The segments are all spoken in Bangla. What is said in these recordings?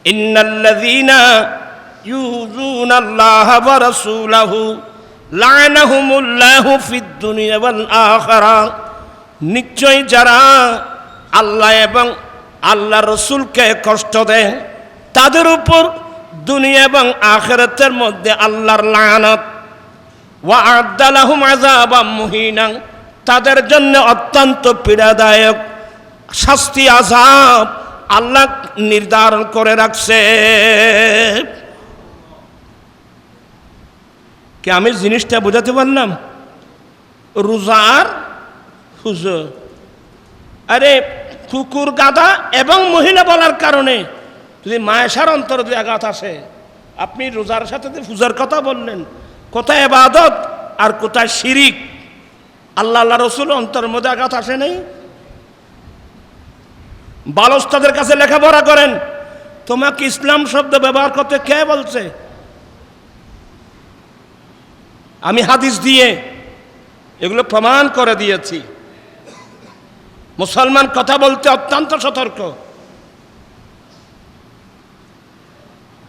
ইন্নাল্লাযীনা ইউযুনাল্লাহা ওয়া রাসূলাহু লা'নাহুমুল্লাহু ফিদ দুনিয়া ওয়াল আখিরাহ। নিশ্চয় যারা আল্লাহ এবং আল্লাহ রসুলকে কষ্ট দেয় তাদের উপর দুনিয়া এবং আখিরাতের মধ্যে আল্লাহর লানত। ওয়া আ'আদ্দা লাহুম আযাবাম মুহিনা, তাদের জন্য অত্যন্ত পীড়াদায়ক শাস্তি আযাব আল্লাহ নির্ধারণ করে রাখছে। কি আমি জিনিসটা বোঝাতে পারলাম? রোজার হুজুর, আরে কুকুর, গাধা এবং মহিলা বলার কারণে যদি মায়েশার অন্তরে যদি আঘাত আসে, আপনি রোজার সাথে পূজার কথা বললেন, কোথায় ইবাদত আর কোথায় শিরিক? আল্লাহ রসুল অন্তরের মধ্যে আঘাত আসে নাই? বালস্তাদের কাছে লেখাপড়া করেন, তোমাকে ইসলাম শব্দ ব্যবহার করতে কে বলছে? আমি হাদিস দিয়ে এগুলো প্রমাণ করে দিয়েছি। মুসলমান কথা বলতে অত্যন্ত সতর্ক।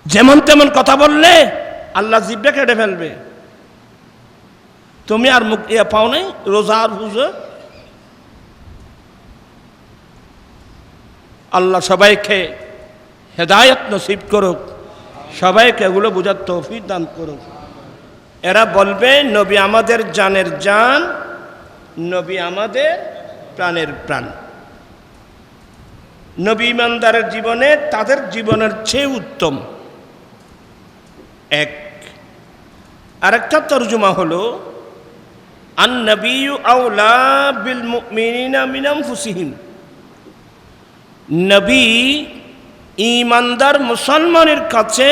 যেমন তেমন কথা বললে আল্লাহ জিহ্বা কেটে ফেলবে। তুমি আর মুখ পাও নাই রোজার পুজো। আল্লাহ সবাইকে হেদায়েত নসিব করুক, সবাইকে এগুলো বোঝার তৌফিক দান করুক। এরা বলবে নবী আমাদের জানের জান, নবী আমাদের প্রাণের প্রাণ। নবী ইমানদারের জীবনে তাদের জীবনের চেয়ে উত্তম। এক। আরেকটা তরজমা হলো আন-নবিয়্যু আওলা বিল মুমিনিনা মিন আনফুসিহিম। নবী ইমানদার মুসলমানের কাছে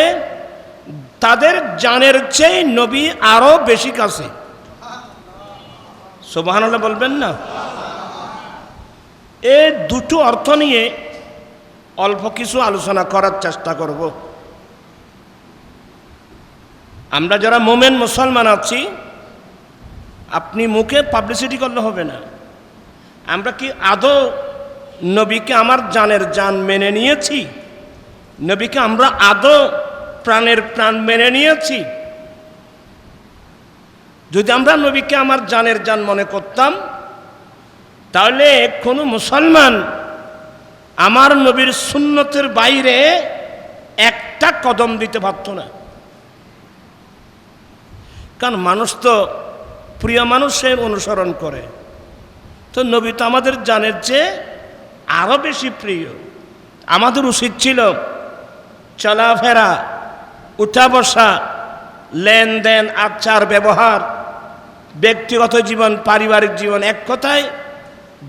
তাদের জানের চেয়ে নবী আরো বেশি কাছে। সুবহানাল্লাহ বলবেন না? এই দুটো অর্থ নিয়ে অল্প কিছু আলোচনা করার চেষ্টা করব। আমরা যারা মোমেন মুসলমান আছি, আপনি মুখে পাবলিসিটি করলে হবে না। আমরা কি আদৌ নবীকে আমার জানের জান মেনে নিয়েছি? নবীকে আমরা আদৌ প্রাণের প্রাণ মেনে নিয়েছি? যদি আমরা নবীকে আমার জানের জান মনে করতাম, তাহলে কোনো মুসলমান আমার নবীর সুন্নতের বাইরে একটা কদম দিতে পারত না। কারণ মানুষ তো প্রিয় মানুষের অনুসরণ করে, তো নবী তো আমাদের জানের চেয়ে আরো বেশি প্রিয়। আমাদের উচিত ছিল চলাফেরা, উঠা বসা, লেনদেন, আচার ব্যবহার, ব্যক্তিগত জীবন, পারিবারিক জীবন, এক কথায়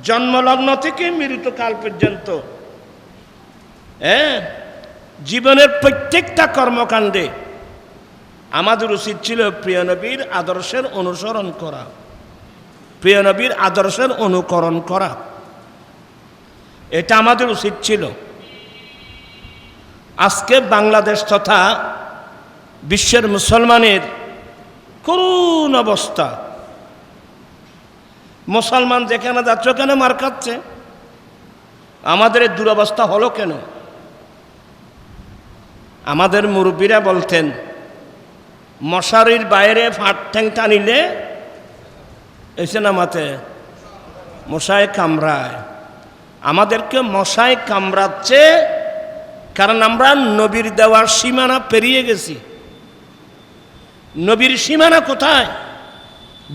জন্মলগ্ন থেকে মৃত্যুকাল পর্যন্ত জীবনের প্রত্যেকটা কর্মকাণ্ডে আমাদের উচিত ছিল প্রিয় নবীর আদর্শের অনুসরণ করা, প্রিয় নবীর আদর্শের অনুকরণ করা। এটা আমাদের উচিত ছিল। আজকে বাংলাদেশ তথা বিশ্বের মুসলমানের করুণ অবস্থা। মুসলমান যেখানে যাচ্ছে ওখানে মার খাচ্ছে। আমাদের এই দুরবস্থা হলো কেন? আমাদের মুরব্বীরা বলতেন, মশারির বাইরে ফাট ঠ্যাং টানিলে এসে নামাতে মশায় কামড়ায়। আমাদেরকে মশায় কামড়াচ্ছে কারণ আমরা নবীর দেওয়ার সীমানা পেরিয়ে গেছি। নবীর সীমানা কোথায়?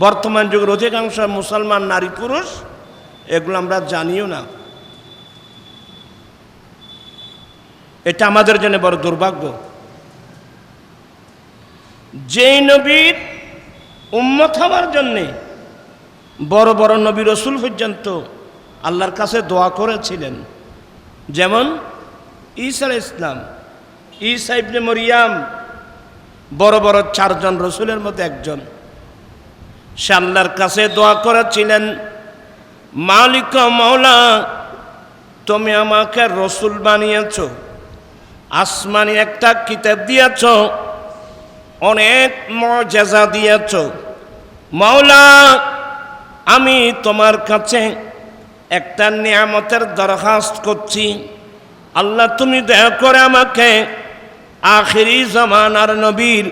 বর্তমান যুগের অধিকাংশ মুসলমান নারী পুরুষ এগুলো আমরা জানিও না। এটা আমাদের জন্য বড় দুর্ভাগ্য। যেই নবীর উম্মত হওয়ার জন্যে বড় বড় নবী রসুল পর্যন্ত আল্লাহর কাছে দোয়া করেছিলেন, যেমন ঈসা আলাইহিস সালাম, ঈসা ইবনে মরিয়াম বড় বড় 4 জন রসুলের মধ্যে একজন। সে আল্লাহর কাছে দোয়া করেছিলেন, মালিক মাওলা, তুমি আমাকে রসুল বানিয়েছ, আসমানি একটা কিতাব দিয়েছ, অনেক মুআজিজা দিয়েছ। মাওলা, আমি তোমার কাছে একটা নিয়ামতের দরখাস্ত করছি, আল্লাহ তুমি দয়া করে আমাকে আখিরি জামানার নবীর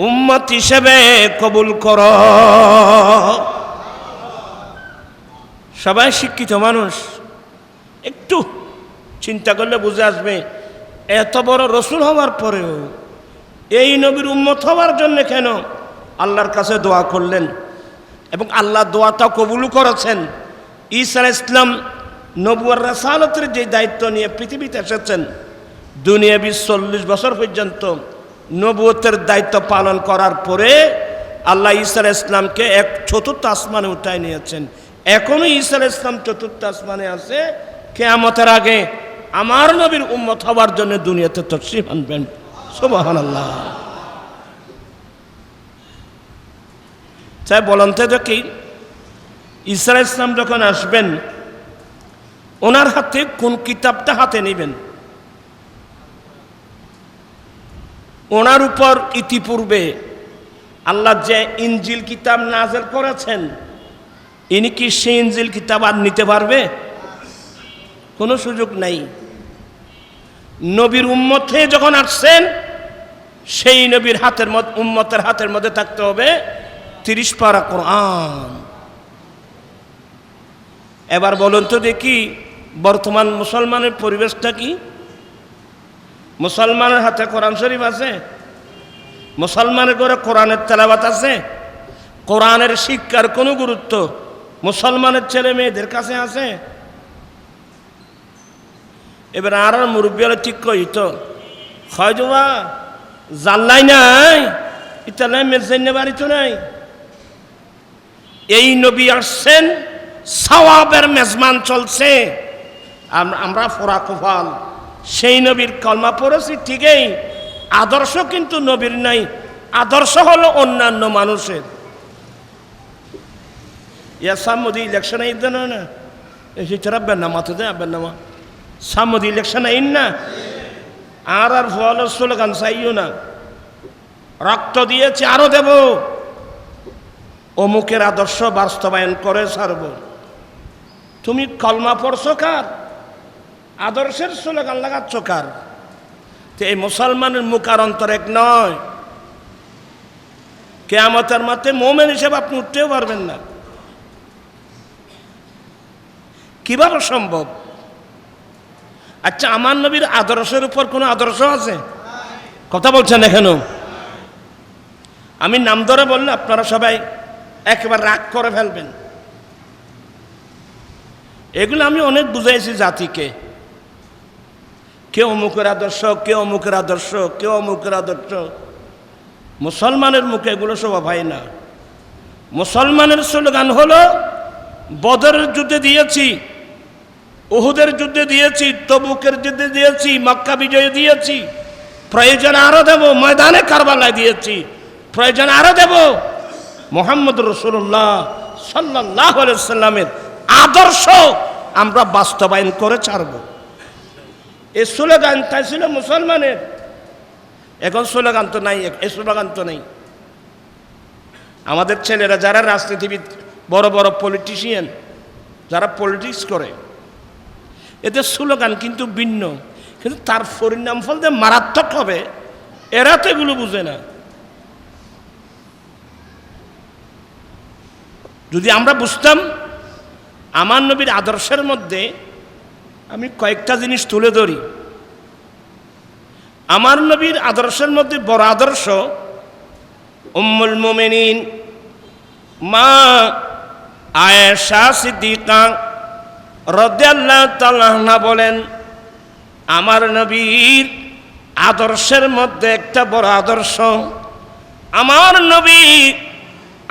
উম্মত হিসেবে কবুল করো। সবাই শিক্ষিত মানুষ, একটু চিন্তা করলে বুঝে আসবে এত বড় রসুল হওয়ার পরেও এই নবীর উম্মত হওয়ার জন্য কেন আল্লাহর কাছে দোয়া করলেন, এবং আল্লাহ দোয়াটা কবুল করেছেন। ঈসা আলাইহিস সালাম নবুয়্বত রাসালাতের যে দায়িত্ব নিয়ে পৃথিবীতে এসেছেন, দুনিয়াবি 40 বছর পর্যন্ত নবুয়তের দায়িত্ব পালন করার পরে আল্লাহ ঈসা আলাইহিস সালামকে এক চতুর্থ আসমানে উঠায় নিয়েছেন। এখনো ঈসা আলাইহিস সালাম চতুর্থ আসমানে আছে। কিয়ামতের আগে আমার নবীর উম্মত হওয়ার জন্য দুনিয়াতে তশরিফ আনবেন। সুবহানাল্লাহ। তাই বলেন তো কি, ঈসা আলাইহিস সালাম যখন আসবেন ওনার হাতে কোন কিতাবটা হাতে নেবেন? ওনার উপর ইতিপূর্বে আল্লাহ যে ইনজিল কিতাব নাযিল করেছেন, ইনি কি সেই ইনজিল কিতাব আর নিতে পারবে? কোনো সুযোগ নাই। নবীর উম্মত হয়ে যখন আসছেন, সেই নবীর হাতের মধ্যে, উম্মতের হাতের মধ্যে থাকতে হবে 30 পারা কোরআন। এবার বলুন তো দেখি, বর্তমান মুসলমানের পরিবেশটা কি? মুসলমানের হাতে কোরআন শরীফ আছে? মুসলমানের ঘরে কোরআনের তেলাওয়াত আছে? কোরআনের শিক্ষার কোনো গুরুত্ব মুসলমানের ছেলে মেয়েদের কাছে আছে? এবার আর মুরব্বী হলে ঠিক কইত হয়তোবা জানলাই নাই, ইতালাই মেজাইনে বাড়িতে নাই। এই নবী আসছেন, সওয়াবের মেজমান চলছে, আমরা ফোরা কুফাল। সেই নবীর কলমা পড়েছি ঠিকই, আদর্শ কিন্তু নবীর নাই। আদর্শ হলো অন্যান্য মানুষের। ইয়া সামুদি ইলেকশন এই দেন না, এসে রাব্বেন না মাথা দেয় আব্বেন না সামুদি ইলেকশন আইন না, আর ফল স্লোগান চাইও না, রক্ত দিয়েছে আরো দেব, অমুকের আদর্শ বাস্তবায়ন করে ছাড়ব। তুমি কলমা পড়ছো কার? আদর্শের স্লোগান লাগাচ্ছ কার? তো এই মুসলমানের মুখ আর অন্তর এক নয়। কিয়ামতের মাঠে মোমেন হিসেবে আপনি উঠতেও পারবেন না। কিভাবে সম্ভব? আচ্ছা, আমার নবীর আদর্শের উপর কোনো আদর্শ আছে? কথা বলছেন এখানে? আমি নাম ধরে বললে আপনারা সবাই একেবারে রাগ করে ফেলবেন। এগুলো আমি অনেক বুঝাইছি জাতিকে। কেউ অমুকের আদর্শ, কেউ অমুকের আদর্শ, কেউ অমুকের আদর্শ। মুসলমানের মুখে এগুলো শোভা পায় না। মুসলমানের স্লোগান হলো বদরের যুদ্ধে দিয়েছি, উহুদের যুদ্ধে দিয়েছি, তবুকের যুদ্ধে দিয়েছি, মক্কা বিজয়ে দিয়েছি, প্রয়োজন আরো দেব, ময়দানে কারবালায় দিয়েছি, প্রয়োজন আরো দেব। মুহাম্মদ রাসূলুল্লাহ সাল্লাল্লাহু আলাইহি সাল্লামের আদর্শ আমরা বাস্তবায়ন করে ছাড়ব। এই স্লোগান তাই ছিল মুসলমানের। এখন স্লোগান তো নাই, এই স্লোগান তো নেই। আমাদের ছেলেরা যারা রাজনীতিবিদ, বড় বড় পলিটিশিয়ান, যারা পলিটিক্স করে, এদের স্লোগান কিন্তু ভিন্ন, কিন্তু তার পরিণাম ফল যে মারাত্মক হবে এরা তো এগুলো বুঝে না। যদি আমরা বুঝতাম, আমার নবীর আদর্শের মধ্যে আমি কয়েকটা জিনিস তুলে ধরি। আমার নবীর আদর্শের মধ্যে বড় আদর্শ উম্মুল মুমিনিন মা আয়েশা সিদ্দিকা রাদিয়াল্লাহু তাআলা আনহা বলেন, আমার নবীর আদর্শের মধ্যে একটা বড় আদর্শ,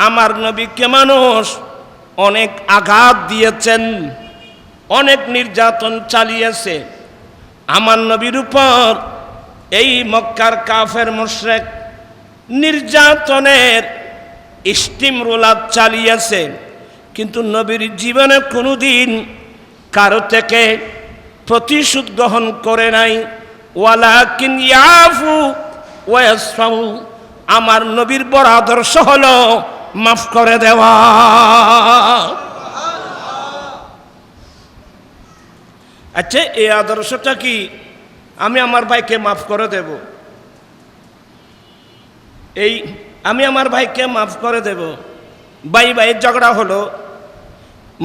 আমার নবীকে মানুষ অনেক আঘাত দিয়েছেন, অনেক নির্যাতন চালিয়েছে। আমার নবীর উপর এই মক্কার কাফের মুশরিক নির্যাতনের স্টিম রোলার চালিয়েছে, কিন্তু নবীর জীবনে কোনোদিন কারো থেকে প্রতিশোধ গ্রহণ করে নাই। ওয়ালাকিন ইয়াফু ওয়া ইয়াসফাহু, আমার নবীর বড় আদর্শ হলো মাফ করে দেওয়া। আচ্ছা, এই আদর্শটা কি আমি আমার ভাইকে মাফ করে দেব, আমি আমার ভাইকে মাফ করে দেব। ভাই ভাইয়ের ঝগড়া হলো,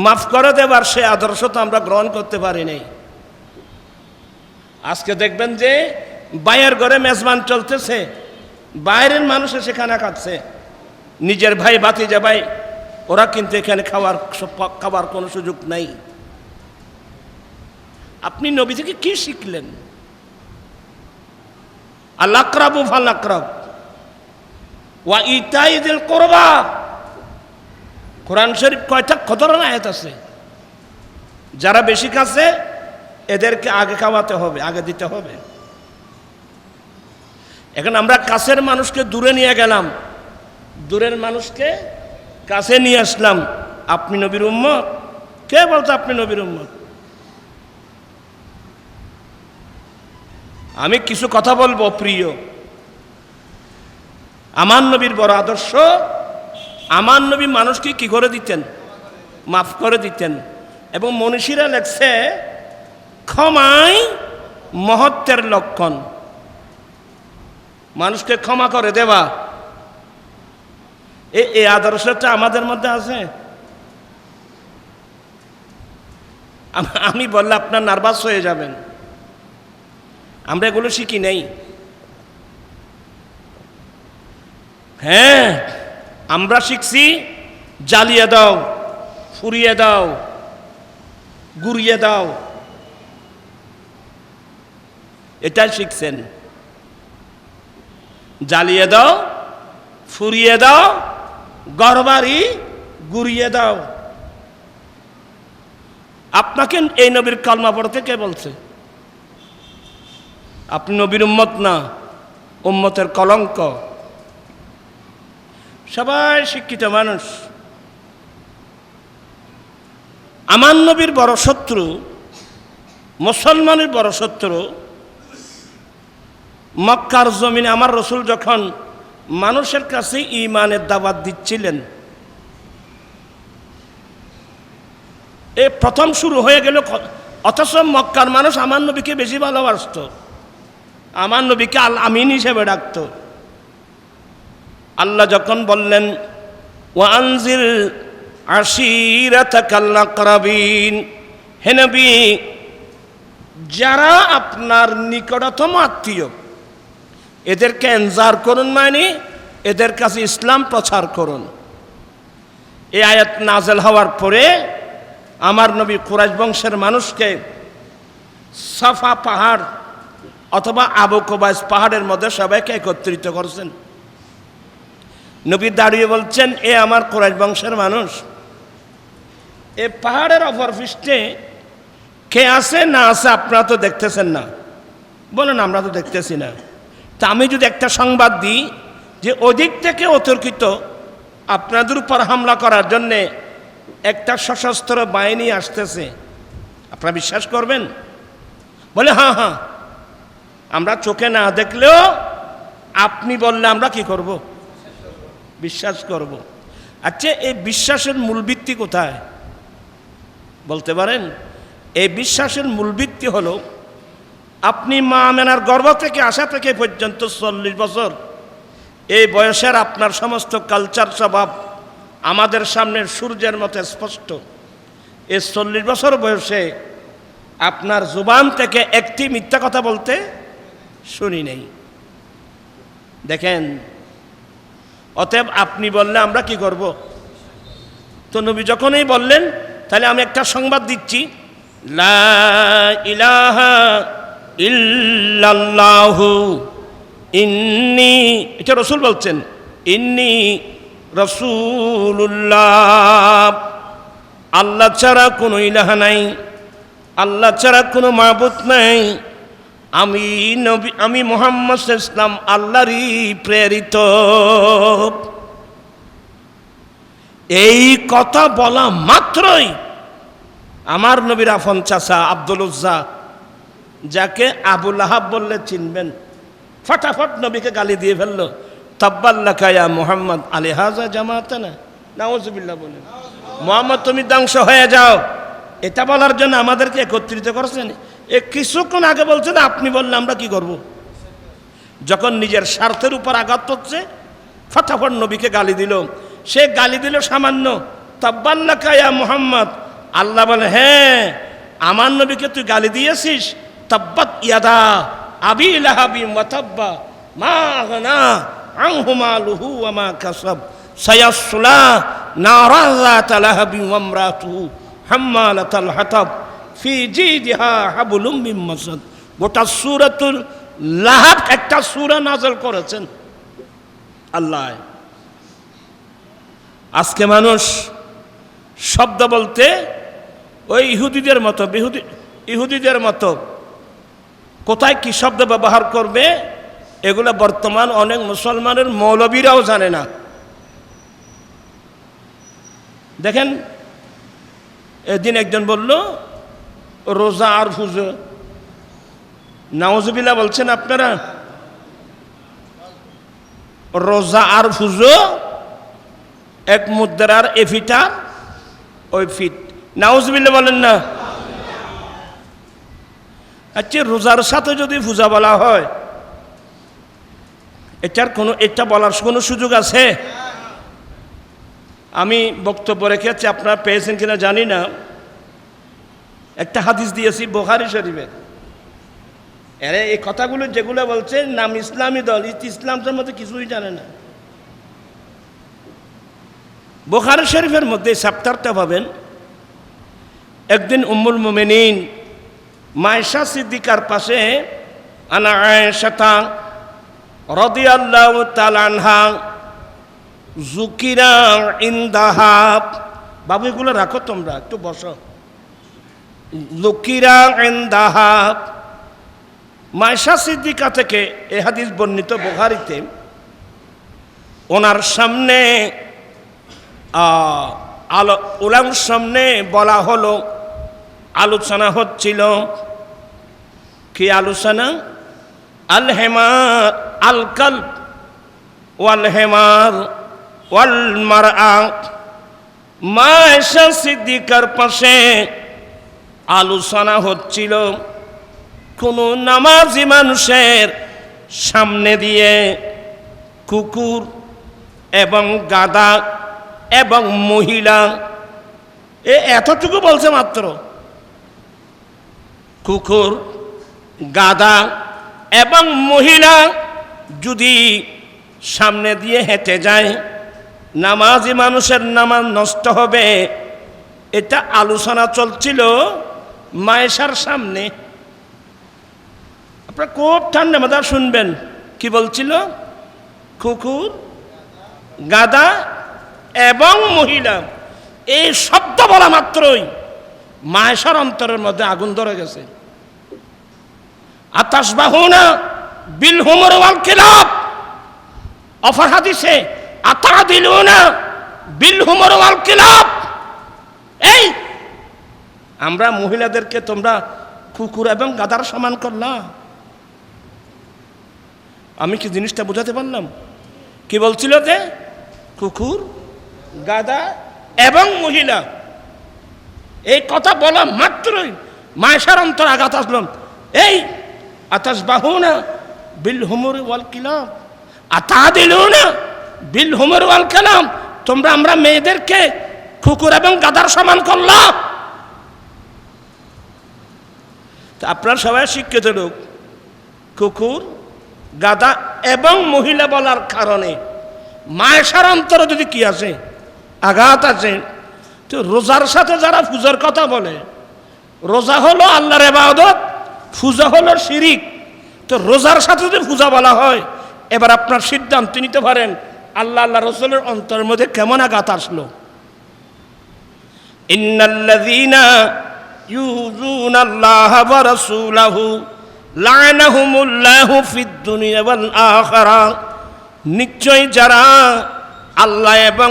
মাফ করে দেবার সে আদর্শ তো আমরা গ্রহণ করতে পারি নাই। আজকে দেখবেন যে ভাইয়ের ঘরে মেজবান চলতেছে, বাইরের মানুষ এসে খানা খাচ্ছে, নিজের ভাই ভাতিজা ভাই ওরা কিন্তু এখানে খাওয়ার কোনো সুযোগ নাই। আপনি নবী থেকে কি শিখলেন? আল আকরাবু ফাল আকরাব ওয়া ইতাইযিল কুরবা। কোরআন শরীফ কত ধরনের আয়াত আছে? যারা বেশি খাচ্ছে এদেরকে আগে খাওয়াতে হবে, আগে দিতে হবে। এখন আমরা কাছের মানুষকে দূরে নিয়ে গেলাম, দূরের মানুষকে কাছে নিয়ে আসলাম। আপনি নবীর উম্মত? কে বলতো আপনি নবীর উম্মত? আমি কিছু কথা বলবো প্রিয়। আমার নবীর বড় আদর্শ, আমার নবী মানুষকে কি করে দিতেন? মাফ করে দিতেন। এবং মনীষীরা লেখছে ক্ষমাই মহত্বের লক্ষণ। মানুষকে ক্ষমা করে দেওয়া, এই আদর্শটা আমাদের মধ্যে আছে। আমি বললে আপনার নার্ভাস হয়ে যাবেন, আমরা এগুলো শিখি নাই। হ্যাঁ, আমরা শিখছি জ্বালিয়ে দাও, ফুরিয়ে দাও, গুড়িয়ে দাও, এটাই শিখছেন। জ্বালিয়ে দাও, ফুরিয়ে দাও, গড়বাড়ি গুড়িয়ে দাও। আপনাকে এই নবীর কালমা পড়তে কে বলছে? আপনি নবীর উম্মত না, উম্মতের কলঙ্ক। সবাই শিক্ষিত মানুষ। আমার নবীর বড় শত্রু, মুসলমানের বড় শত্রু মক্কার জমিনে আমার রসুল যখন মানুষের কাছে ঈমানের দাওয়াত দিচ্ছিলেন, এই প্রথম শুরু হয়ে গেল। অথচ মক্কার মানুষ আমার নবীকে বেশি ভালোবাসত, আমার নবীকে আল আমিন হিসেবে ডাকত। আল্লাহ যখন বললেন ওয়ানজির আশিরাতাকাল আকরাবিন, হে নবী যারা আপনার নিকটতম আত্মীয় এদেরকে এনজার করুন, মানে এদের কাছে ইসলাম প্রচার করুন। এই আয়াত নাজেল হওয়ার পরে আমার নবী কুরাইশ বংশের মানুষকে সাফা পাহাড় অথবা আবু কুবাইস পাহাড়ের মধ্যে সবাইকে একত্রিত করছেন। নবী দাঁড়িয়ে বলছেন, এ আমার কুরাইশ বংশের মানুষ, এ পাহাড়ের অপর পৃষ্ঠে কে আছে না আছে আপনারা তো দেখতেছেন না। বলেন আমরা তো দেখতেছি না। তা আমি যদি একটা সংবাদ দিই যে ওদিক থেকে অতর্কিত আপনাদের উপর হামলা করার জন্যে একটা সশস্ত্র বাহিনী আসতেছে, আপনারা বিশ্বাস করবেন? বলে হ্যাঁ হ্যাঁ, আমরা চোখে না দেখলেও আপনি বললে আমরা কি করব? বিশ্বাস করব। আচ্ছা, এই বিশ্বাসের মূল ভিত্তি কোথায় বলতে পারেন? এই বিশ্বাসের মূল ভিত্তি হলো আপনি মা আমেনার গর্ভ থেকে আসা থেকে পর্যন্ত 40 বছর এই বয়সের আপনার সমস্ত কালচার স্বভাব আমাদের সামনের সূর্যের মতো স্পষ্ট। এই 40 বছর বয়সে আপনার জুবান থেকে একটি মিথ্যা কথা বলতে শুনি নেই। দেখেন, অতএব আপনি বললে আমরা কি করব? তো নবী যখনই বললেন, তাহলে আমি একটা সংবাদ দিচ্ছি, লা ইলাহা ইল্লাল্লাহু ইন্নী, এটা রাসূল বলছেন, ইন্নী রাসূলুল্লাহ, আল্লাহ ছাড়া কোনো ইলাহা নাই, আল্লাহ ছাড়া কোনো মাবুদ নাই, আমি নবী, আমি মুহাম্মদ সাল্লাল্লাহু আলাইহি ওয়াসাল্লাম আল্লাহরই প্রেরিত। এই কথা বলা মাত্রই আমার নবীর আফন চাচা আব্দুল উজ্জা, যাকে আবু লাহাব বললে চিনবেন, ফটাফট নবীকে গালি দিয়ে ফেললো, তাব্বাল্লাকা ইয়া মুহাম্মদ আলিহাযা জামাতানা, নাউযুবিল্লাহ বলেন, মুহাম্মদ তুমি ধ্বংস হয়ে যাও। এটা বলার জন্য আমাদেরকে একত্রিত করেছেন। এ কিছুক্ষণ আগে বলছেন আপনি বললে আমরা কি করব? যখন নিজের স্বার্থের উপর আঘাত হচ্ছে ফটাফট নবীকে গালি দিল। সে গালি দিল সামান্য, তাব্বাল্লাকা ইয়া মুহাম্মদ। আল্লাহ বলে, হ্যাঁ আমার নবীকে তুই গালি দিয়েছিস। তাব্বাত ইয়াদা আবি লাহাবিন ওয়া তাব্বা মা আগনা আনহু মালুহু ওয়া মা কাসাব সায়াসলা নারান যাতা লাহাবিন ওয়া ইমরাতুহু হাম্মালাতাল হাতাব ফি জিদিহা হাবলুম মিন মাসাদ। গোটা সূরাতুল লাহাব একটা সূরা নাযিল করেছেন আল্লাহ। আজকে মানুষ শব্দ বলতে ওই ইহুদিদের মতো ইহুদিদের মতো কোথায় কি শব্দ ব্যবহার করবে এগুলো বর্তমান অনেক মুসলমানের মৌলবীরাও জানে না। দেখেন এদিন একজন বলল রোজা আর ফুজো, নাউজুবিল্লাহ বলছেন আপনারা। রোজা আর ফুজো এক মুদ্রার এফিটা ওই ফিট, নাউজুবিল্লাহ বলেন না। আচ্ছা রোজার সাথে যদি পূজা বলা হয় এটা বলার কোনো সুযোগ আছে? আমি বক্তব্য রেখেছি, আপনারা পেয়েছেন কিনা জানি না। একটা হাদিস দিয়েছি বুখারী শরীফের। আরে এই কথাগুলো যেগুলো বলছে নাম ইসলামী দল, ইসলাম সম্বন্ধে কিছুই জানে না। বুখারী শরীফের মধ্যে চ্যাপ্টারটা পাবেন। একদিন উম্মুল মুমিনিন মায়েশা সিদ্দিকার পাশে আনা আয়েশা রাদিয়াল্লাহু তাআলা আনহা যুকিরা ইনদাহা, বাবু এগুলো রাখো তোমরা, একটু বসো। যুকিরা ইনদাহা, মায়েশা সিদ্দিকা থেকে এই হাদিস বর্ণিত বুখারীতে। ওনার সামনে ওলামার সামনে বলা হলো, আলোচনা হচ্ছিল। কি আলোচনা? আল হেমার আল কলব ওয়াল হেমার ওয়াল মারআ। মায়েশা সিদ্দিকার পাশে আলোচনা হচ্ছিল কোন নামাজি মানুষের সামনে দিয়ে কুকুর এবং গাধা এবং মহিলা, এতটুকু বলছে মাত্র, কুকুর গাধা এবং মহিলা যদি সামনে দিয়ে হেঁটে যায় নামাজি মানুষের নামাজ নষ্ট হবে। এটা আলোচনা চলছিল মায়েশার সামনে। আপনারা খুব ঠান্ডা মাথায় শুনবেন কি বলছিল। কুকুর গাধা এবং মহিলা, এই শব্দ বলা মাত্রই মায়েশার অন্তরের মধ্যে আগুন ধরে গেছে। আতাশবাহুনা বিল হুমর ওয়াল কিলাব, অফার হাদিসে আতাদিলুনা বিল হুমর ওয়াল কিলাব। এই আমরা মহিলাদেরকে তোমরা কুকুর এবং গাধার সমান করলা। আমি কি জিনিসটা বোঝাতে পারলাম? কি বলছিল যে কুকুর গাধা এবং মহিলা, এই কথা বলা মাত্রই মায়েশার অন্তর আঘাত আসলো। এই আতাশবাহুনা বিল হুমর ওয়াল কিলাব আতাদিলুনা বিল হুমর ওয়াল কিলাব, তোমরা আমরা মেয়েদেরকে কুকুর এবং গাধার সমান করলা। তো আপনারা সবাই শিক্ষিত লোক, কুকুর গাধা এবং মহিলা বলার কারণে মায়েশার অন্তরে যদি কি আছে আঘাত আছে। তো রোজার সাথে যারা পূজার কথা বলে, রোজা হলো আল্লাহর ইবাদত, পূজা হলো শিরিক। তো রোজার সাথে যদি পূজা বলা হয়, এবার আপনার সিদ্ধান্ত নিতে পারেন আল্লাহ রাসূলের অন্তরের মধ্যে কেমন আঘাত আসলো। ইন্নাল্লাযীনা ইউযুনাল্লাহা ওয়া রাসূলাহু লা'নাহুমুল্লাহু ফিদ দুনিয়া ওয়াল আখিরাহ, নিশ্চয় যারা আল্লাহ এবং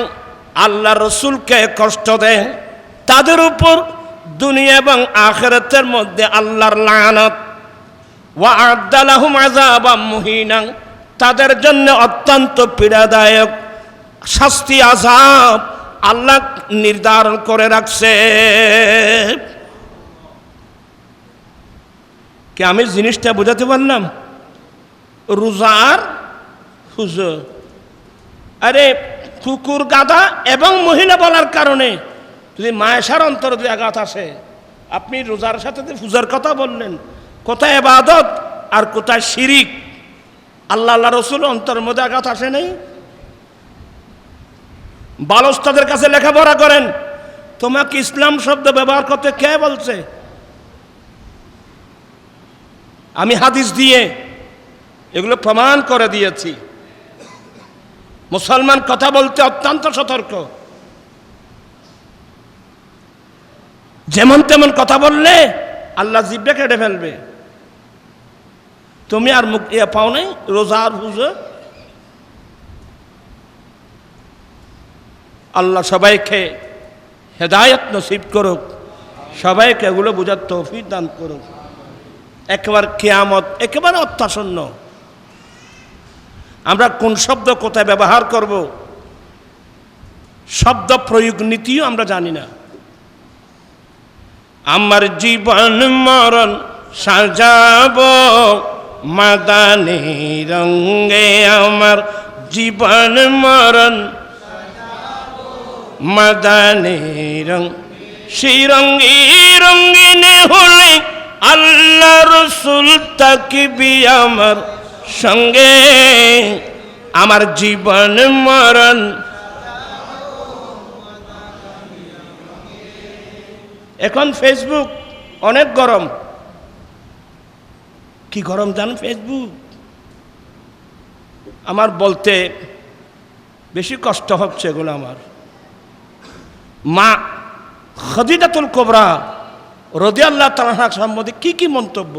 আল্লাহ রসুলকে কষ্ট দেয় তাদের উপর দুনিয়া এবং আখিরাতের মধ্যে আল্লাহর লানত। ওয়া আ'আদ্দা লাহুম আযাবাম মুহিনা, তাদের জন্য অত্যন্ত পীড়াদায়ক শাস্তি আযাব আল্লাহ নির্ধারণ করে রাখছে। কি আমি জিনিসটা বোঝাতে পারলাম? রোজার হুজুর, আরে কুকুর, গাধা এবং মহিলা বলার কারণে যদি মায়েশার অন্তর যদি আঘাত আসে, আপনি রোজার সাথে পূজার কথা বললেন, কোথায় ইবাদত আর কোথায় শিরিক? আল্লাহ আল্লাহ রসুল অন্তরের মধ্যে আঘাত আসে নাই? বালস্তাদের কাছে লেখাপড়া করেন, তোমাকে ইসলাম শব্দ ব্যবহার করতে কে বলছে? আমি হাদিস দিয়ে এগুলো প্রমাণ করে দিয়েছি। মুসলমান কথা বলতে অত্যন্ত সতর্ক। যেমন তেমন কথা বললে আল্লাহ জিব্বা কেটে ফেলবে। তুমি আর মুখ পাও নাই রোজার পুজো। আল্লাহ সবাইকে হেদায়েত নসিব করুক, সবাইকে এগুলো বোঝার তৌফিক দান করুক। একেবারে কিয়ামত একেবারে অত্যাসন্ন। আমরা কোন শব্দ কোথায় ব্যবহার করব, শব্দ প্রয়োগ নীতিও আমরা জানি না। আমার জীবন মরণ সাজাবো মাদানী রঙে, আমার জীবন মরণ মাদানী রঙ, সেই রঙে রঙিনে হলে আল্লাহ রসুল তাকবি আমার সঙ্গে। আমার জীবন মরণ এখন ফেসবুক অনেক গরম। কি গরম জানেন? ফেসবুক আমার বলতে বেশি কষ্ট হচ্ছে এগুলো আমার। মা খাদিজাতুল কুবরা রাদিয়াল্লাহু তাআলা সম্বন্ধে কি মন্তব্য!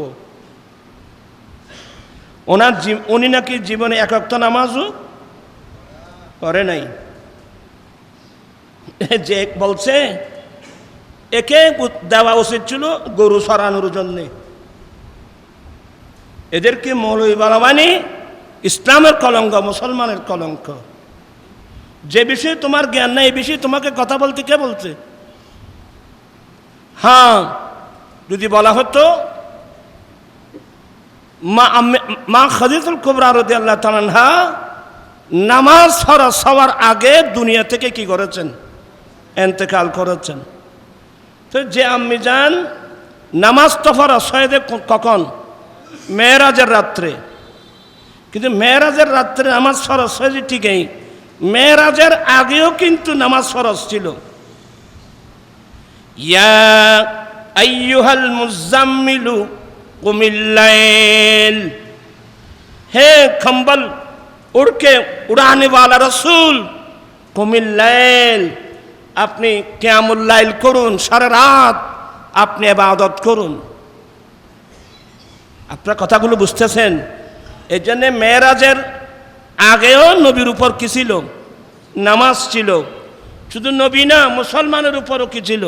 উনি নাকি জীবনে এক ওয়াক্ত নামাজও করে নাই। যে বলছে একে দেওয়া উচিত ছিল গরু সরানোর জন্যে। এদেরকে মৌলবী বলা মানে ইসলামের কলঙ্ক, মুসলমানের কলঙ্ক। যে বিষয়ে তোমার জ্ঞান নাই এই বিষয়ে তোমাকে কথা বলতে কে বলছে? হ্যাঁ, যদি বলা হতো মা খাদিজাতুল কুবরা রাদিয়াল্লাহু তাআলা আনহা নামাজ ফরজ হওয়ার আগে দুনিয়া থেকে কি করেছেন? ইন্তেকাল করেছেন। তো যে আম্মি যান নামাজ তো ফরজ হয় কখন? মেরাজের রাত্রে। কিন্তু মেরাজের রাত্রে নামাজ ফরজ হয়েছে ঠিকই, মেরাজের আগেও কিন্তু নামাজ ফরজ ছিল। ইয়া আইয়ুহাল মুজাম্মিলু কুমিল লাইল, হে কম্বল উড়কে উড়ানে वाला রসুল, কুমিল লাইল, আপনি কিয়ামুল লাইল করুন, সারা রাত আপনি ইবাদত করুন। আপনার কথাগুলো বুঝতেছেন? এই জন্যে মেরাজের আগেও নবীর উপর কি ছিল? নামাজ ছিল। শুধু নবী না, মুসলমানের উপরও কি ছিল?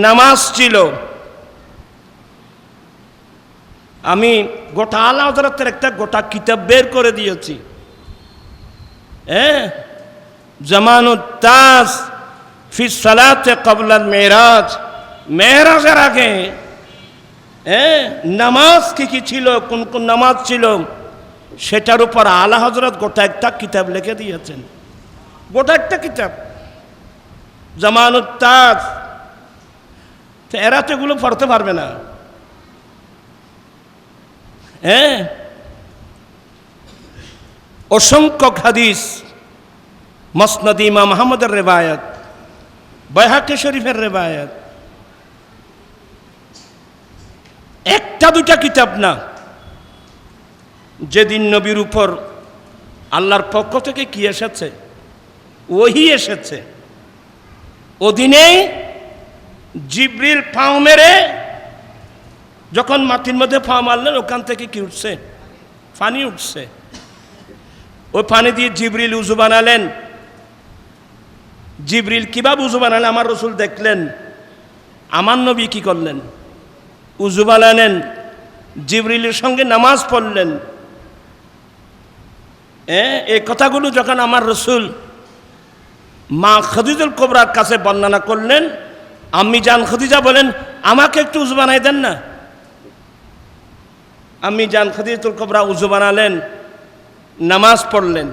নামাজ ছিল। আমি গোটা আলা হযরতের একটা গোটা কিতাব বের করে দিয়েছি, হ্যাঁ, জামানুত তাজ ফি সালাতে ক্বাবলাল মেরাজ। মেরাজের আগে নামাজ কি ছিল, কোন কোন নামাজ ছিল, সেটার উপর আলা হযরত গোটা একটা কিতাব লিখে দিয়েছেন। গোটা একটা কিতাব, জামানুত তাজ। তো এরা তো এগুলো পড়তে পারবে না। হ্যাঁ, অসংখ্য হাদিস, মুসনাদ ইমাম আহমদের রিওয়ায়াত, বাইহাকি শরীফের রিওয়ায়াত, একটা দুটা কিতাব না। যেদিন নবীর উপর আল্লাহর পক্ষ থেকে কি এসেছে? ওহী এসেছে। ওদিনেই জিবরিল পাও মেরে যখন মাটির মধ্যে পা মারলেন, ওখান থেকে কি উঠছে? পানি উঠছে। ওই পানি দিয়ে জিবরিল উযু বানালেন। জিবরিল কিভাবে উযু বানালেন আমার রসুল দেখলেন। আমার নবী কি করলেন? উযু বানালেন, জিবরিলের সঙ্গে নামাজ পড়লেন। এই কথাগুলো যখন আমার রসুল মা খাদিজাতুল কুবরার কাছে বর্ণনা করলেন, আম্মি জান খাদিজা বলেন, আমাকে একটু উযু বানাই দেন না। আম্মি জান খাদিজাতুল কুবরা উযু বানালেন, নামাজ পড়লেন।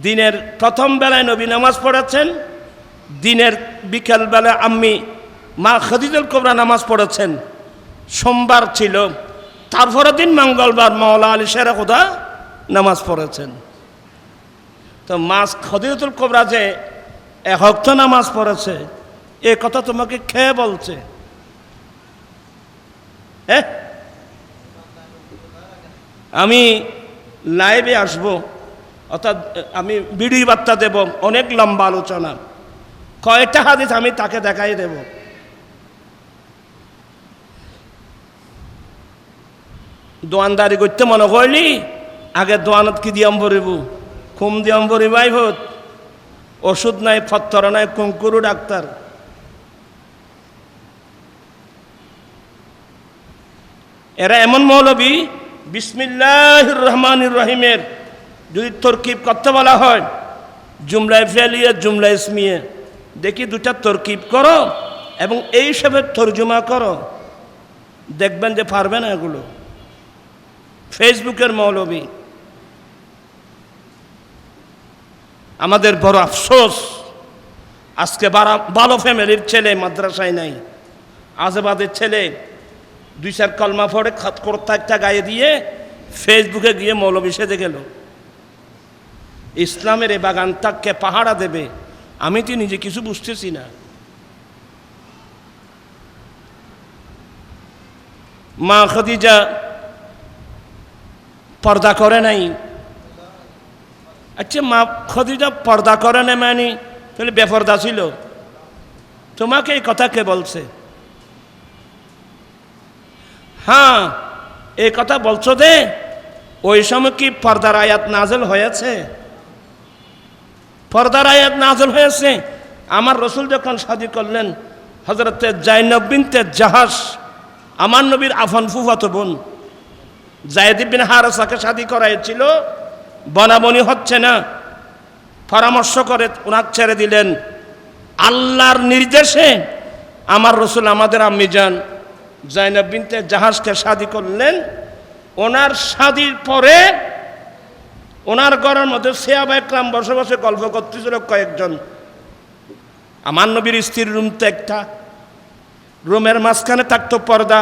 দিনের প্রথম বেলায় নবী নামাজ পড়েছেন, দিনের বিকেল বেলায় আম্মি মা খাদিজাতুল কুবরা নামাজ পড়েছেন। সোমবার ছিল, তারপরের দিন মঙ্গলবার মাওলা আলী শের খুদা নামাজ পড়েছেন। তো মা খাদিজাতুল কুবরা যে এক ওয়াক্ত নামাজ পড়েছে, এ কথা তোমাকে খেয়ে বলছে? হ্যাঁ, আমি লাইভে আসবো, অর্থাৎ আমি ভিডিও বার্তা দেব, অনেক লম্বা আলোচনা, কয়টা হাদিস আমি তাকে দেখাই দেব। দোয়ানদারি করতে মনে করলি আগে দোয়ানত কি দিয়াম ভরিব, খুম দিয়াম ভরিবাই ভূত, ওষুধ নাই, ফত্তর নাই, কুঙ্কুরু ডাক্তার। এরা এমন মৌলবী, বিসমিল্লাহির রহমানির রহিমের যদি তরকিব করতে বলা হয়, জুমলায় ফেলিয়ে জুমলায় ইসমিয়ে, দেখি দুটা তরকিব করো এবং এই হিসাবে তর্জমা করো, দেখবেন যে পারবে না এগুলো। ফেসবুকের মৌলবী। আমাদের বড় আফসোস, আজকে ভালো ফ্যামিলির ছেলে মাদ্রাসায় নাই, আজেবাদের ছেলে দুই চার কলমা পড়ে কোর্তা একটা গায়ে দিয়ে ফেসবুকে গিয়ে মৌলবী সেজে গেল। ইসলামের এ বাগানটাকে পাহারা দেবে, আমি তো নিজে কিছু বুঝতেছি না। মা খাদিজা পর্দা করে নাই। আচ্ছা, মা খাদিজা পর্দা করে না মানে তাহলে বেপর্দা ছিল? তোমাকে এই কথা কে বলছে? হ্যাঁ, এই কথা বলছো যে ওই সময় কি পর্দার আয়াত নাজেল হয়েছে? পর্দার আয়াত নাজেল হয়েছে। আমার রসুল যখন শাদী করলেন, হযরত জাইনব বিনতে জাহাশ, আমার নবীর আফন ফুফাতো বোন, যায়েদ ইবনে হারেসাকে শাদী করাইছিল, বনাবনি হচ্ছে না, পরামর্শ করে ওনাকে ছেড়ে দিলেন। আল্লাহর নির্দেশে আমার রসুল আমাদের আম্মি জান জাইনব বিনতে জাহাশকে শাদী করলেন। ওনার শাদীর পরে ওনার ঘরের মধ্যে সাহাবা একরাম বসে বসে গল্প করতেছিল কয়েকজন। আমার নবীর স্ত্রীর রুম তো একটা, রুমের মাঝখানে থাকতো পর্দা,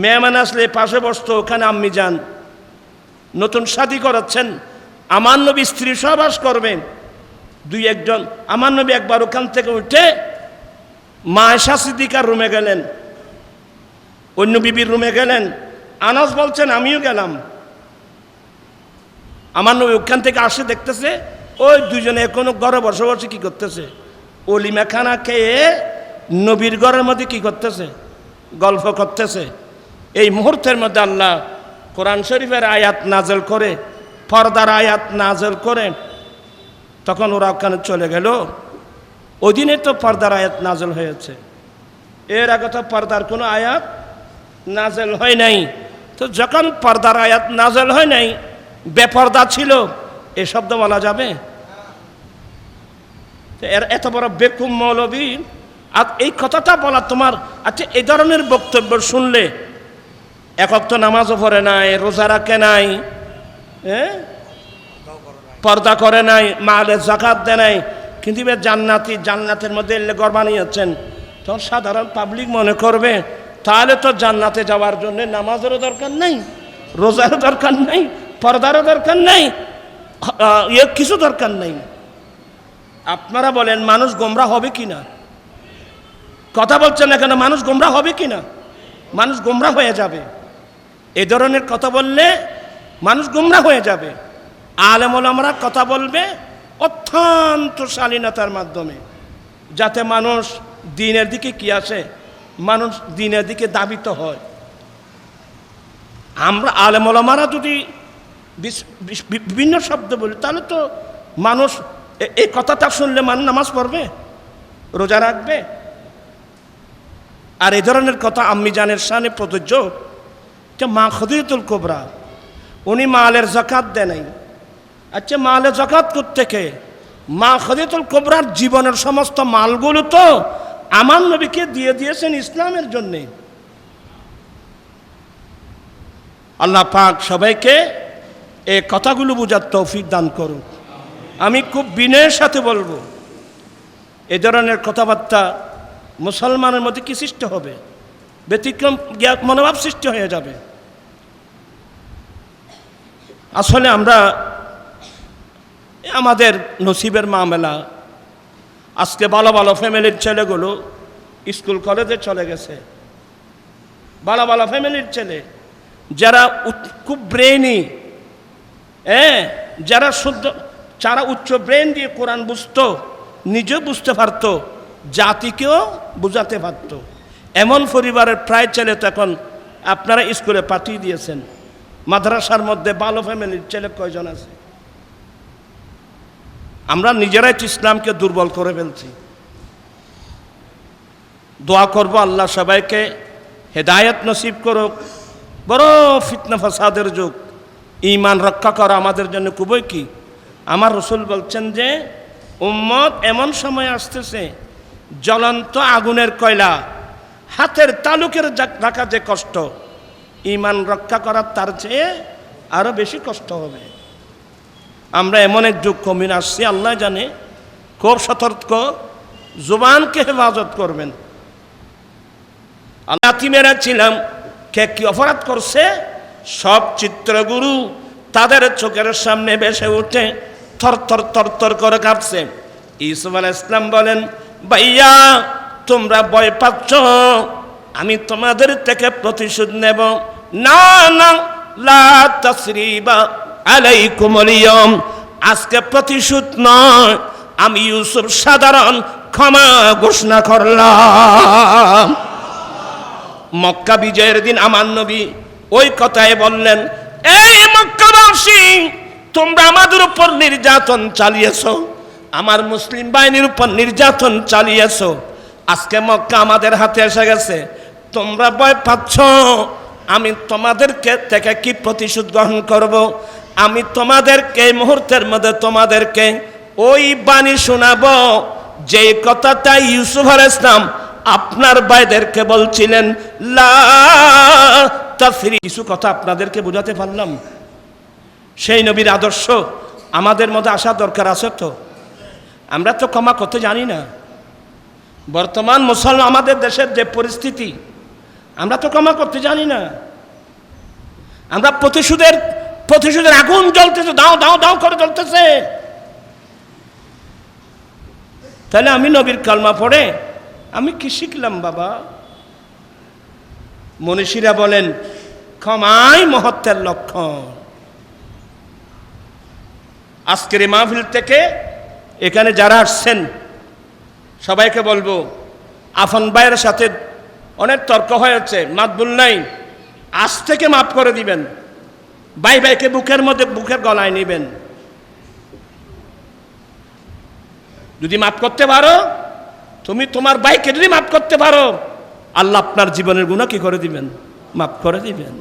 মেহমান আসলে পাশে বসতো, ওখানে আম্মি যান নতুন শাদী করাচ্ছেন, আমার নবী স্ত্রী সহবাস করবেন দুই একজন। আমার নবী একবার ওখান থেকে উঠে মা আয়েশা সিদ্দিকার রুমে গেলেন, অন্য বিবির রুমে গেলেন। আনাস বলছেন আমিও গেলাম। আমার নবী ওখান থেকে আসে, দেখতেছে ওই দুজনে এখনো ঘরে বসে বসে কি করতেছে, অলিমা খানা খেয়ে নবীর ঘরের মধ্যে কি করতেছে, গল্প করতেছে। এই মুহূর্তের মধ্যে আল্লাহ কোরআন শরীফের আয়াত নাজেল করে, পর্দার আয়াত নাজেল করে, তখন ওরা ওখানে চলে গেল। ওই দিনে তো পর্দার আয়াত নাজেল হয়েছে, এর আগে তো পর্দার কোনো আয়াত নাজেল হয় নাই। তো যখন পর্দার আয়াত নাজেল হয় নাই, বেপর্দা ছিল, এ শব্দ বলা যাবে? এর এত বড় বেকুম মৌলবী, আর এই কথাটা বলা তোমার, আচ্ছা এই ধরনের বক্তব্য শুনলে, এক ওয়াক্ত নামাজও পড়ে নাই, রোজা রাখে নাই, পর্দা করে নাই, মালে যাকাত দেয় নাই, কিন্তু জান্নাতি, জান্নাতের মধ্যে এলে ঘর বানিয়েছেন, তখন সাধারণ পাবলিক মনে করবে তাহলে তো জান্নাতে যাওয়ার জন্য নামাজেরও দরকার নাই, রোজারও দরকার নাই, পর্দারও দরকার নাই, কিছু দরকার নাই। আপনারা বলেন মানুষ গোমরা হবে কিনা? কথা বলছেন না কেন? মানুষ গোমরা হবে কিনা? মানুষ গোমরা হয়ে যাবে। এ ধরনের কথা বললে মানুষ গোমরা হয়ে যাবে। আলেম ওলামারা কথা বলবে অত্যন্ত শালীনতার মাধ্যমে, যাতে মানুষ দ্বীনের দিকে কি আসে, মানুষ দ্বীনের দিকে ধাবিত হয়। আমরা আলেম ওলামারা যদি বিভিন্ন শব্দ বলি, তাহলে তো মানুষ এই কথাটা শুনলে মানুষ নামাজ পড়বে, রোজা রাখবে। আর এই ধরনের কথা আম্মি জানের শানে প্রযোজ্য। মা খাদিজাতুল কুবরা উনি মালের যাকাত দেয় নাই। আচ্ছা, মালের যাকাত কোত্থেকে? মা খাদিজাতুল কুবরার জীবনের সমস্ত মালগুলো তো আমার নবীকে দিয়ে দিয়েছেন ইসলামের জন্যে। আল্লাহ পাক সবাইকে এই কথাগুলো বোঝার তৌফিক দান করুন। আমি খুব বিনয়ের সাথে বলবো, এ ধরনের কথাবার্তা মুসলমানের মধ্যে কি সৃষ্টি হবে? ব্যতিক্রম মনোভাব সৃষ্টি হয়ে যাবে। আসলে আমরা আমাদের নসিবের মামলা, আজকে ভালো ভালো ফ্যামিলির ছেলেগুলো স্কুল কলেজে চলে গেছে। ভালো ভালো ফ্যামিলির ছেলে যারা খুব ব্রেইনি, যারা শুদ্ধ, যারা উচ্চ ব্রেন দিয়ে কোরআন বুঝতো, নিজেও বুঝতে পারতো, জাতিকেও বুঝাতে পারতো, এমন পরিবারের প্রায় ছেলে তো এখন আপনারা স্কুলে পাঠিয়ে দিয়েছেন। মাদ্রাসার মধ্যে ভালো ফ্যামিলির ছেলে কয়জন আছে? আমরা নিজেরাই ইসলামকে দুর্বল করে ফেলছি। দোয়া করব আল্লাহ সবাইকে হেদায়েত নসিব করুক। বড় ফিতনা ফাসাদের যুগ, ঈমান রক্ষা করা আমাদের জন্য খুবই কি। আমার রাসূল বলছেন যে উম্মত এমন সময় আসতেছে, জ্বলন্ত আগুনের কয়লা হাতের তালুকের রাখা যে কষ্ট, ঈমান রক্ষা করার তার চেয়ে আরো বেশি কষ্ট হবে। আমরা এমন এক যুগ কমিয়ে আসছি, আল্লাহ জানে। খুব সতর্ক, জুবানকে হেফাজত করবেন। আল্লাহ ছিলাম, কে কি অপরাধ করছে সব চিত্রগুরু তাদের চোখের সামনে ভেসে উঠে থর থর থর থর করে কাঁপছে। ইউসুফ আলাইহিস সালাম বলেন, ভাইয়া তোমরা ভয় পাচ্ছ, আমি তোমাদের থেকে প্রতিশোধ নেব। না না, লা তাসরিবা আলাইকুমুল ইয়াউম, আজকে প্রতিশোধ নয়, আমি ইউসুফ সাধারণ ক্ষমা ঘোষণা করলাম। মক্কা বিজয়ের দিন আমার নবী ওই কথাই বললেন, এই মক্কাবাসী, তোমরা আমাদের উপর নির্যাতন চালিয়েছো, আমার মুসলিম বাহিনীর উপর নির্যাতন চালিয়েছো, আজকে মক্কা আমাদের হাতে এসে গেছে, তোমরা ভয় পাচ্ছ, আমি তোমাদেরকে থেকে কি প্রতিশোধ গ্রহণ করব? আমি তোমাদেরকে এই মুহূর্তের মধ্যে তোমাদেরকে ওই বাণী শোনাবো যে কথাটা ইউসুফ আলাইহিস সালাম আপনার ভাইদেরকে বলছিলেন। লা তাসরি, কিছু কথা আপনাদেরকে বোঝাতে পারলাম। সেই নবীর আদর্শ আমাদের মধ্যে আসা দরকার আছে তো। আমরা তো ক্ষমা করতে জানি না। বর্তমান মুসলমান আমাদের দেশের যে পরিস্থিতি, আমরা তো ক্ষমা করতে জানি না। আমরা প্রতিশোধের আগুন জ্বলতেছে, দাও দাও দাও করে জ্বলতেছে। তাহলে আমি নবীর কালমা পড়ে আমি কি শিখলাম বাবা? মনীষীরা বলেন ক্ষমাই মহত্বের লক্ষণ। আজকের এই মাহফিল থেকে এখানে যারা আসছেন সবাইকে বলবো, আফন ভাইয়ের সাথে অনেক তর্ক হয়েছে, মাতবুল নাই, আজ থেকে মাফ করে দিবেন। ভাই ভাইকে বুকের মধ্যে বুকের গলায় নেবেন। যদি মাফ করতে পারো, তুমি তোমার ভাইকে যদি মাফ করতে পারো, আল্লাহ আপনার জীবনের গুনাহ কি করে দিবেন? মাফ করে দিবেন।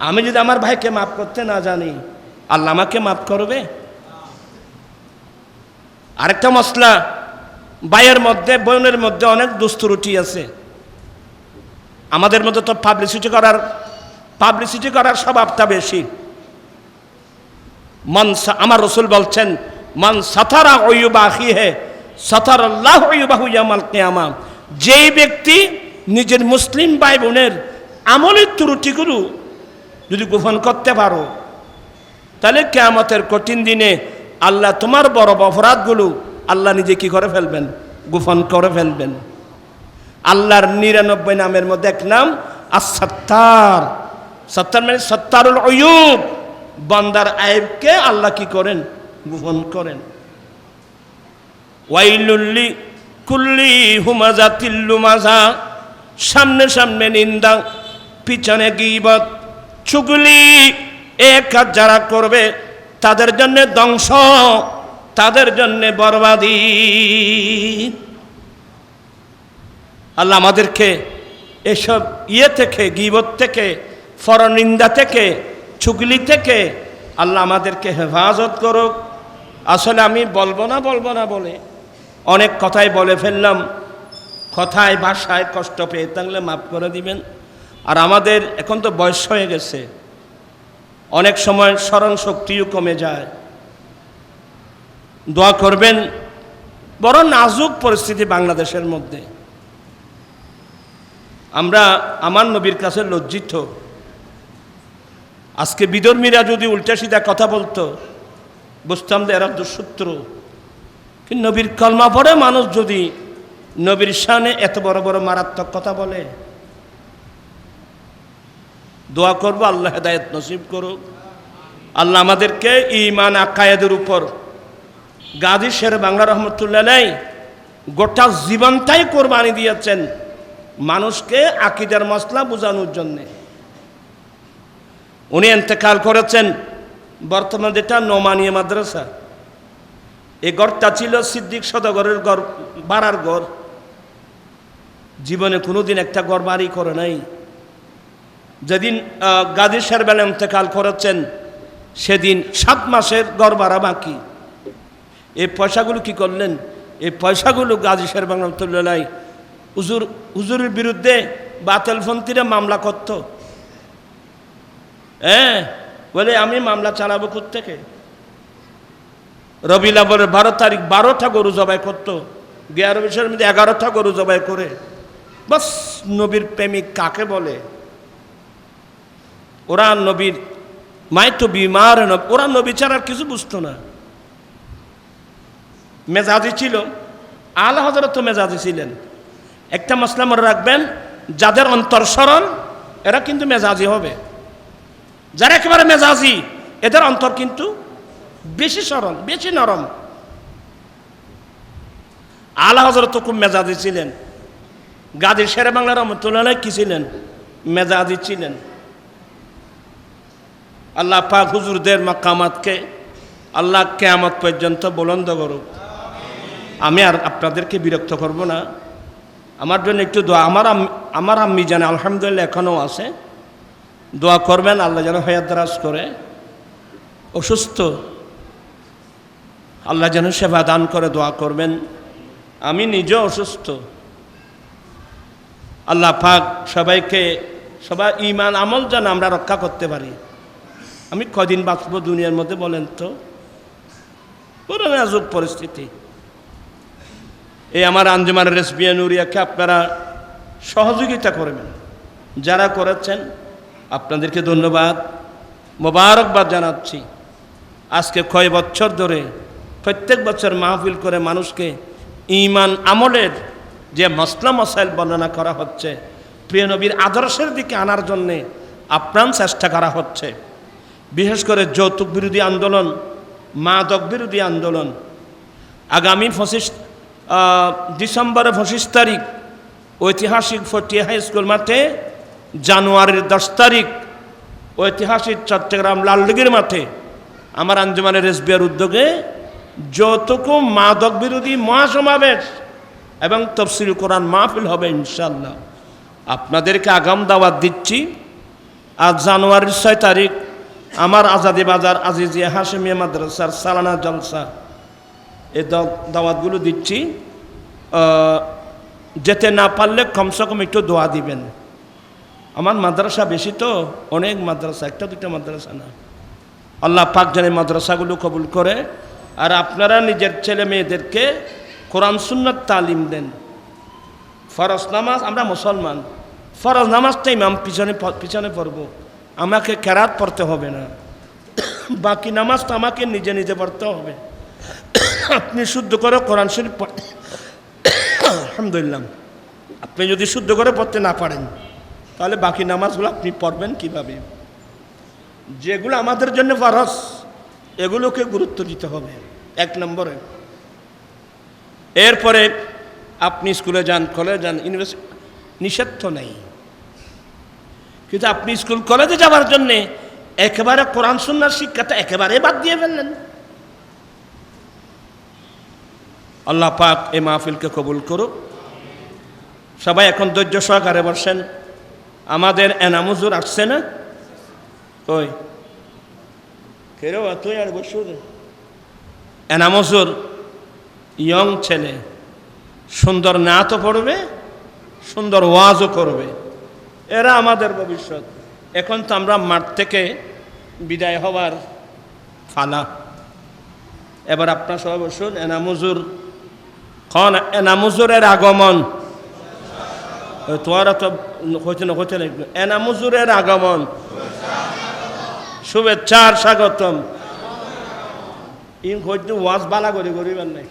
আমি যদি আমার ভাইকে মাফ করতে না জানি, আল্লাহ আমাকে মাফ করবে? আরেকটা মসলা, ভাইয়ের মধ্যে বোনের মধ্যে অনেক দুস্তুরুটি আছে। আমাদের মধ্যে তো পাবলিসিটি করার স্বভাবটা বেশি। আমার রাসূল বলছেন, মান সাতারা উয়ুবা আখিহি সাতারাল্লাহু উয়ুবাহু ইয়াউমাল কিয়ামা, যেই ব্যক্তি নিজের মুসলিম ভাই বোনের আমলের ত্রুটিগুলো যদি গোপন করতে পারো, তাহলে কিয়ামতের কঠিন দিনে আল্লাহ তোমার বড় অপরাধগুলো আল্লাহ নিজে কি করে ফেলবেন? গোপন করে ফেলবেন। আল্লাহর 99 নামের মধ্যে এক নাম আস-সাত্তার। সাত্তার মানে সাত্তারুল উয়ুব, বান্দার আইবকে আল্লাহ কি করেন? গোপন করেন। ওয়াইলুল কুল্লি হুমাজাতিল লুমাজা, সামনে সামনে নিন্দা, পিছনে গীবত, চুগলি, এক কাজ যারা করবে তাদের জন্য ধ্বংস, তাদের জন্য বরবাদি। আল্লাহ আমাদেরকে এসব থেকে, গীবত থেকে, পরনিন্দা থেকে, চুগলি থেকে আল্লাহ আমাদেরকে হেফাজত করুক। আসলে আমি বলবো না বলে অনেক কথাই বলে ফেললাম। কথায় ভাষায় কষ্ট পেয়ে থাকলে মাফ করে দিবেন। আর আমাদের এখন তো বয়স হয়ে গেছে, অনেক সময় স্মরণ শক্তিও কমে যায়। দোয়া করবেন, বড় নাজুক পরিস্থিতি বাংলাদেশের মধ্যে। আমরা আমার নবীর কাছে লজ্জিত। আজকে বিধর্মীরা যদি উল্টা সিধা কথা বলতো, বুঝতাম যে এরা দুঃশত্র। কিন্তু নবীর কলমা পড়ে মানুষ যদি নবীর শানে এত বড় বড় মারাত্মক কথা বলে, দোয়া করবো আল্লাহ হেদায়েত নসিব করুক। আল্লাহ আমাদেরকে ঈমান আকায়েদের উপর, গাজী শের বাংলা রহমতুল্লাহ আলাইহি গোটা জীবনটাই কোরবানি দিয়েছেন মানুষকে আকীদার মাসলা বোঝানোর জন্যে। উনি ইন্তেকাল করেছেন বর্তমানে যেটা নোমানিয়া মাদ্রাসা, এই ঘরটা ছিল সিদ্দিক সদাগরের ঘর, বাড়ার ঘর। জীবনে কোনোদিন একটা ঘর বাড়ি করে নাই। যেদিন গাজী শের বেলা ইন্তেকাল করেছেন সেদিন 7 মাসের ঘর ভাড়া বাকি। এই পয়সাগুলো কি করলেন? এই পয়সাগুলো গাজী শের বাংলা রহমতুল্লাহ আলাইহি হুজুরের বিরুদ্ধে বাতিলপন্থীরা মামলা করত। হ্যাঁ, বলে আমি মামলা চালাবো কোত্থেকে? রবিউল আউয়ালের 12 তারিখ 12টা গরু জবাই করত, 11 বছরের মধ্যে 11টা গরু জবাই করে। বাস, নবীর প্রেমিক কাকে বলে? ওরা নবীর মাই তো বিমার, ওরা নবী ছাড়া কিছু বুঝতো না। মেজাজি ছিল, আলা হযরত তো মেজাজি ছিলেন। একটা মাসলা মনে রাখবেন, যাদের অন্তর সরল এরা কিন্তু মেজাজি হবে। যারা একেবারে মেজাজি এদের অন্তর কিন্তু বেশি সরল, বেশি নরম। আলা হযরত খুব মেজাজি ছিলেন। গাজী শের বাংলা রহমতুল্লাহ আলাইহি কি ছিলেন? মেজাজি ছিলেন। আল্লাহ পাক হুজুরদের মাকামাতকে আল্লাহ কিয়ামত পর্যন্ত বুলন্দ করুক। আমি আর আপনাদেরকে বিরক্ত করব না। আমার জন্য একটু দোয়া, আমার আম্মি জানে আলহামদুলিল্লাহ এখনও আছে, দোয়া করবেন আল্লাহ যেন হায়াত দারাজ করে। অসুস্থ, আল্লাহ যেন সেবা দান করে, দোয়া করবেন। আমি নিজেও অসুস্থ। আল্লাহ পাক সবাইকে, সবাই ঈমান আমল যেন আমরা রক্ষা করতে পারি। আমি কদিন বাঁচবো দুনিয়ার মধ্যে বলেন তো? পুরো নাজুক পরিস্থিতি। এই আমার আঞ্জুমানের রেসবিয়া নুরিয়াকে আপনারা সহযোগিতা করবেন, যারা করেছেন আপনাদেরকে ধন্যবাদ, মোবারকবাদ জানাচ্ছি। আজকে কয় বছর ধরে প্রত্যেক বছর মাহফিল করে মানুষকে ঈমান আমলের যে মাসলা মাসাইল বর্ণনা করা হচ্ছে, প্রিয় নবীর আদর্শের দিকে আনার জন্যে আপ্রাণ চেষ্টা করা হচ্ছে। বিশেষ করে যৌতুক বিরোধী আন্দোলন, মাদক বিরোধী আন্দোলন। আগামী 25 ডিসেম্বরের 25 তারিখ ঐতিহাসিক ফটিয়া হাই স্কুল মাঠে, জানুয়ারির 10 তারিখ ঐতিহাসিক চট্টগ্রাম লালদিঘির মাঠে আমার আঞ্জুমানের রেসবিয়ার উদ্যোগে যৌতুক মাদক বিরোধী মহাসমাবেশ এবং তাফসীরুল কোরআন মাহফিল হবে ইনশাআল্লাহ। আপনাদেরকে আগাম দাওয়াত দিচ্ছি। আজ জানুয়ারির 6 তারিখ আমার আজাদি বাজার আজিজিয়া হাশেমিয়া মাদ্রাসার সালানা জলসা, এই দাওয়াতগুলো দিচ্ছি। যেতে না পারলে কমসে কম একটু দোয়া দিবেন। আমার মাদ্রাসা বেশি তো, অনেক মাদ্রাসা, একটা দুটো মাদ্রাসা না। আল্লাহ পাক যেন মাদ্রাসাগুলো কবুল করে। আর আপনারা নিজের ছেলে মেয়েদেরকে কোরআন সুন্নাত তালিম দেন। ফরজ নামাজ, আমরা মুসলমান, ফরজ নামাজটা ইমাম পিছনে পড়ব, আমাকে কেরাত পড়তে হবে না। বাকি নামাজটা আমাকে নিজে নিজে পড়তে হবে। আপনি শুদ্ধ করে কোরআন শরীফ পড়তে, আলহামদুলিল্লাহ, আপনি যদি শুদ্ধ করে পড়তে না পারেন তাহলে বাকি নামাজগুলো আপনি পড়বেন কিভাবে? যেগুলো আমাদের জন্য ফরজ এগুলোকে গুরুত্ব দিতে হবে 1 নম্বরে। এরপরে আপনি স্কুলে যান, কলেজে যান, ইউনিভার্সিটি, নিষেধ তো নেই, কিন্তু আপনি স্কুল কলেজে যাওয়ার জন্যে একেবারে কোরআন সুন্নাহর শিক্ষাটা একেবারে বাদ দিয়ে ফেললেন। আল্লাহ পাক এই মাহফিলকে কবুল করুক। সবাই এখন ধৈর্য সহকারে বসেন। আমাদের এনাম হুজুর আসছে না? কই কেউ তুই আর বসু। এনাম হুজুর ইয়ং ছেলে, সুন্দর নাতও পড়বে, সুন্দর ওয়াজও করবে। এরা আমাদের ভবিষ্যৎ। এখন তো আমরা মাঠ থেকে বিদায় হওয়ার ফালা। এবার আপনার সবাই বসুন। এনামুজুর খন, এনামুজুরের আগমন, তোমারা তো হইতে না হইতে লাগবে। এনামুজুরের আগমন, শুভেচ্ছার স্বাগতম। ইন হইতে ওয়াজ বালা করে করিবার নাই।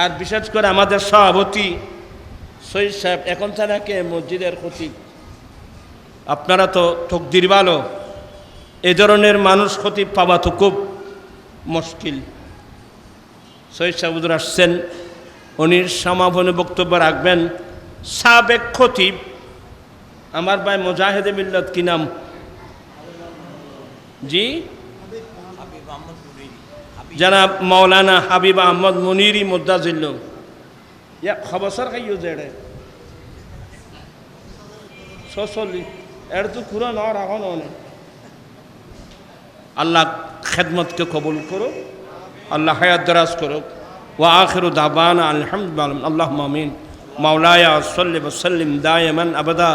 আর বিশেষ করে আমাদের সভাপতি সৈয়দ সাহেব এখন ছাড়া কে মসজিদের খতিব, আপনারা তো তকদির ভালো, এ ধরনের মানুষ খতিব পাওয়া তো খুব মুশকিল। সৈয়দ সাহেব হুজুর আসছেন, উনি সমাপনী বক্তব্য রাখবেন। সাবেক খতিব আমার ভাই মুজাহিদে মিল্লাত, কি নাম? জি, জনাব মৌলানা হাবিব আহমদ মুনিরি মুদ্দাজিল্ল। ইয়া খবসর খাইও জেড়ে 46 এর তো পুরো ন রাখো নে। আল্লাহ খেদমতকে কবুল করো, আল্লাহ হায়াত দরাজ করো। ওয়া আখিরু দাবানা আলহামদুলিল্লাহ, আল্লাহুম্মা আমিন। মাওলায়া সাল্লি ওয়া সাল্লিম দাইমান আবাদা